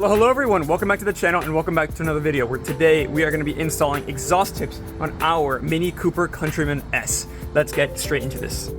Hello everyone, welcome back to the channel and welcome back to another video where today we are going to be installing exhaust tips on our Mini Cooper Countryman S. Let's get straight into this.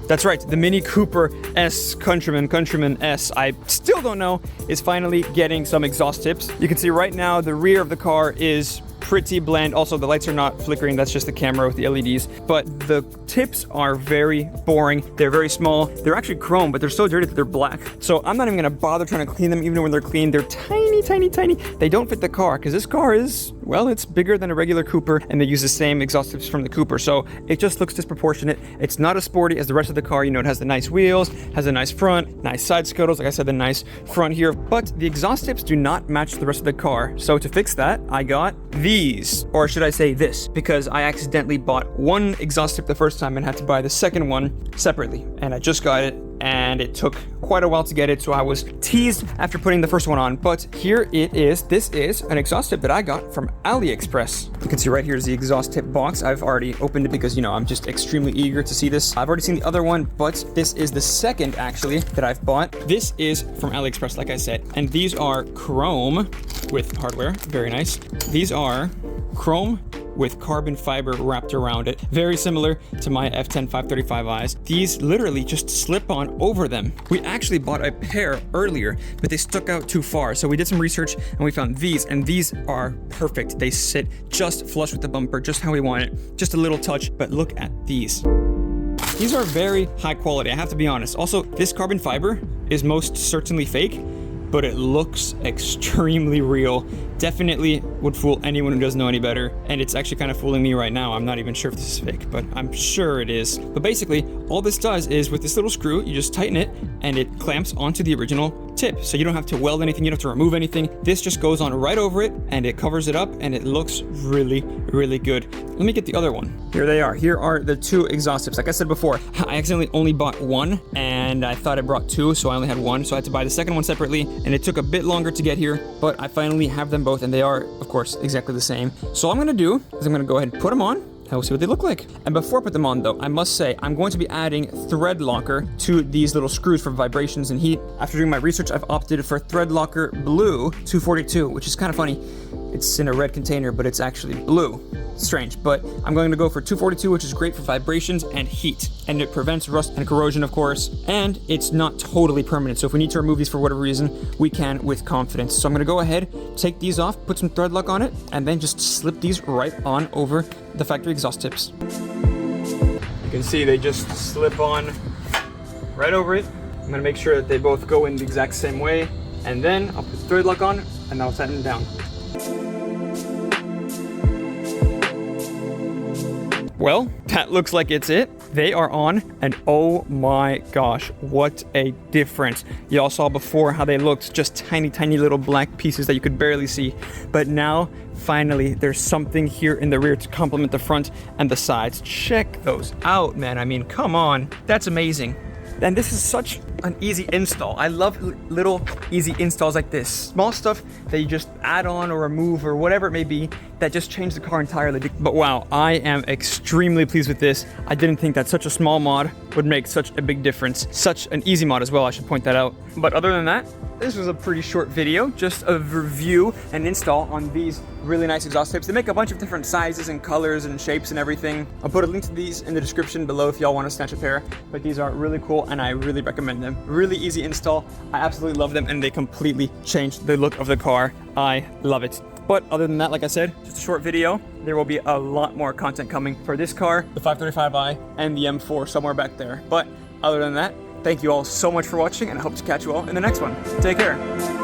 That's right, the Mini Cooper S Countryman S, I still don't know, is finally getting some exhaust tips. You can see right now the rear of the car is pretty bland. Also, the lights are not flickering. That's just the camera with the LEDs. But the tips are very boring. They're very small. They're actually chrome, but they're so dirty that they're black. So I'm not even gonna bother trying to clean them, even when they're clean. They're tiny, tiny, tiny. They don't fit the car because this car is, well, it's bigger than a regular Cooper, and they use the same exhaust tips from the Cooper. So it just looks disproportionate. It's not as sporty as the rest of the car. You know, it has the nice wheels, has a nice front, nice side scuttles. Like I said, the nice front here. But the exhaust tips do not match the rest of the car. So to fix that, I got these, or should I say this, because I accidentally bought one exhaust tip the first time and had to buy the second one separately. And I just got it, and it took quite a while to get it, so I was teased after putting the first one on. But here it is. This is an exhaust tip that I got from AliExpress. You can see right here is the exhaust tip box. I've already opened it because, you know, I'm just extremely eager to see this. I've already seen the other one, but this is the second, actually, that I've bought. This is from AliExpress, like I said, and these are chrome with hardware. Very nice. These are chrome with carbon fiber wrapped around it. Very similar to my F10 535i's. These literally just slip on over them. We actually bought a pair earlier, but they stuck out too far. So we did some research and we found these, and these are perfect. They sit just flush with the bumper, just how we want it. Just a little touch, but look at these. These are very high quality, I have to be honest. Also, this carbon fiber is most certainly fake, but it looks extremely real. Definitely would fool anyone who doesn't know any better. And it's actually kind of fooling me right now. I'm not even sure if this is fake, but I'm sure it is. But basically, all this does is with this little screw, you just tighten it and it clamps onto the original tip. So you don't have to weld anything, you don't have to remove anything. This just goes on right over it and it covers it up and it looks really, really good. Let me get the other one. Here they are. Here are the two exhaust tips. Like I said before, I accidentally only bought one and I thought I brought two, so I only had one. So I had to buy the second one separately, and it took a bit longer to get here, but I finally have them both, and they are, of course, exactly the same. So all I'm gonna do is I'm gonna go ahead and put them on, and we'll see what they look like. And before I put them on, though, I must say I'm going to be adding Threadlocker to these little screws for vibrations and heat. After doing my research, I've opted for Threadlocker Blue 242, which is kind of funny. It's in a red container, but it's actually blue. Strange, but I'm going to go for 242, which is great for vibrations and heat, and it prevents rust and corrosion, of course, and it's not totally permanent. So if we need to remove these for whatever reason, we can with confidence. So I'm going to go ahead, take these off, put some thread lock on it, and then just slip these right on over the factory exhaust tips. You can see they just slip on right over it. I'm going to make sure that they both go in the exact same way, and then I'll put thread lock on and I'll tighten them down. Well, that looks like it's it. They are on, and oh my gosh, what a difference. Y'all saw before how they looked, just tiny, tiny little black pieces that you could barely see. But now, finally, there's something here in the rear to complement the front and the sides. Check those out, man. I mean, come on, that's amazing. And this is such an easy install. I love little easy installs like this. Small stuff that you just add on or remove or whatever it may be that just change the car entirely. But wow, I am extremely pleased with this. I didn't think that such a small mod would make such a big difference. Such an easy mod as well, I should point that out. But other than that, this was a pretty short video, just a review and install on these really nice exhaust tips. They make a bunch of different sizes and colors and shapes and everything. I'll put a link to these in the description below if y'all want to snatch a pair, but these are really cool and I really recommend them. Really easy install. I absolutely love them and they completely changed the look of the car. I love it. But other than that, like I said, just a short video. There will be a lot more content coming for this car, the 535i, and the M4 somewhere back there. But other than that, thank you all so much for watching, and I hope to catch you all in the next one. Take care.